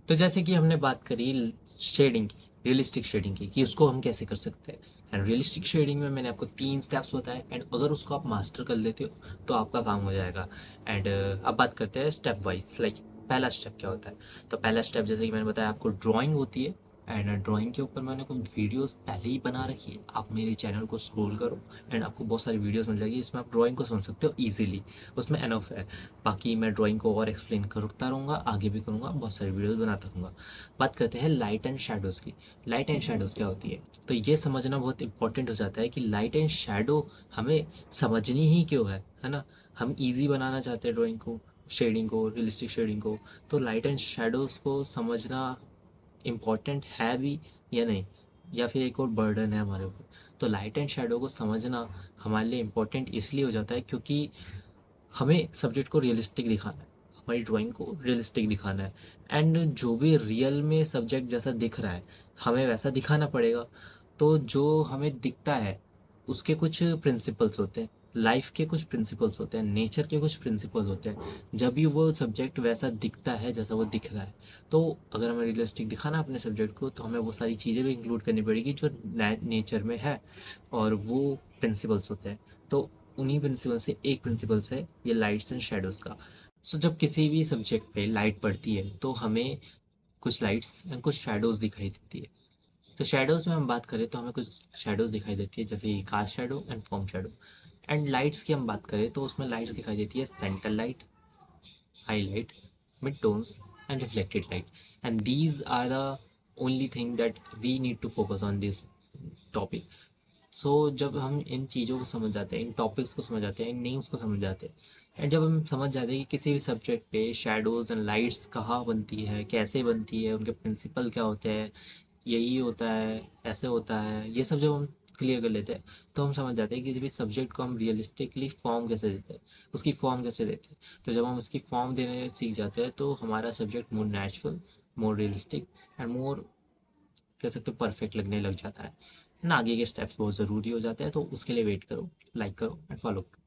तो जैसे कि हमने बात करी शेडिंग की, रियलिस्टिक शेडिंग की, कि उसको हम कैसे कर सकते हैं। एंड रियलिस्टिक शेडिंग में मैंने आपको 3 स्टेप्स बताए, एंड अगर उसको आप मास्टर कर लेते हो तो आपका काम हो जाएगा। एंड अब बात करते हैं स्टेप वाइज, लाइक पहला स्टेप क्या होता है। तो पहला स्टेप जैसे कि मैंने बताया आपको, ड्राइंग होती है। एंड ड्राइंग के ऊपर मैंने कुछ वीडियोस पहले ही बना रखी है, आप मेरे चैनल को स्क्रॉल करो एंड आपको बहुत सारी वीडियोस मिल जाएगी जिसमें आप ड्राइंग को समझ सकते हो ईजिली। उसमें एनफ है। बाकी मैं ड्राइंग को और एक्सप्लेन करता रहूँगा, आगे भी करूँगा, बहुत सारी वीडियोस बनाता रहूँगा। बात करते हैं लाइट एंड शेडोज़ की। लाइट एंड शेडोज़ क्या होती है, तो ये समझना बहुत इंपॉर्टेंट हो जाता है कि लाइट एंड शेडो हमें समझनी ही क्यों है ना। हम ईजी बनाना चाहते हैं ड्राइंग को, शेडिंग को, रियलिस्टिक शेडिंग को। तो लाइट एंड शेडोज़ को समझना इम्पॉर्टेंट है भी या नहीं, या फिर एक और बर्डन है हमारे ऊपर। तो लाइट एंड शेडो को समझना हमारे लिए इम्पोर्टेंट इसलिए हो जाता है क्योंकि हमें सब्जेक्ट को रियलिस्टिक दिखाना है, हमारी ड्राइंग को रियलिस्टिक दिखाना है। एंड जो भी रियल में सब्जेक्ट जैसा दिख रहा है हमें वैसा दिखाना पड़ेगा। तो जो हमें दिखता है उसके कुछ प्रिंसिपल्स होते हैं, लाइफ के कुछ प्रिंसिपल्स होते हैं, नेचर के कुछ प्रिंसिपल्स होते हैं। जब भी वो सब्जेक्ट वैसा दिखता है जैसा वो दिख रहा है, तो अगर हमें रियलिस्टिक दिखाना है अपने सब्जेक्ट को तो हमें वो सारी चीज़ें भी इंक्लूड करनी पड़ेगी जो नेचर में है, और वो प्रिंसिपल्स होते हैं। तो उन्हीं प्रिंसिपल से एक प्रिंसिपल्स है ये लाइट्स एंड शेडोज़ का। सो जब किसी भी सब्जेक्ट पे लाइट पड़ती है तो हमें कुछ लाइट्स एंड कुछ शेडोज़ दिखाई देती है। तो शेडोज़ में हम बात करें तो हमें कुछ शेडोज़ दिखाई देती है, जैसे cast shadow and form shadow. And lights की हम बात करें तो उसमें लाइट्स दिखाई देती है centre light, highlight, mid-tones, and reflected light. And these are the only thing that we need to focus on this topic. सो जब हम इन चीज़ों को समझ जाते हैं, इन टॉपिक्स को समझ जाते हैं, इन नेम्स को समझ जाते हैं, एंड जब हम समझ जाते हैं कि किसी भी सब्जेक्ट पे शेडोज़ एंड लाइट्स कहाँ बनती है, कैसे बनती है, उनके प्रिंसिपल क्या होते हैं, यही होता है, ऐसे होता है, ये सब जब हम क्लियर कर लेते हैं तो हम समझ जाते हैं कि भी सब्जेक्ट को हम रियलिस्टिकली फॉर्म कैसे देते हैं, उसकी फॉर्म कैसे देते हैं। तो जब हम उसकी फॉर्म देने सीख जाते हैं तो हमारा subject more natural, more realistic and more, कह सकते हो, परफेक्ट लगने लग जाता है ना। आगे के स्टेप्स बहुत ज़रूरी हो जाते हैं, तो उसके लिए वेट करो, लाइक करो एंड फॉलो करो।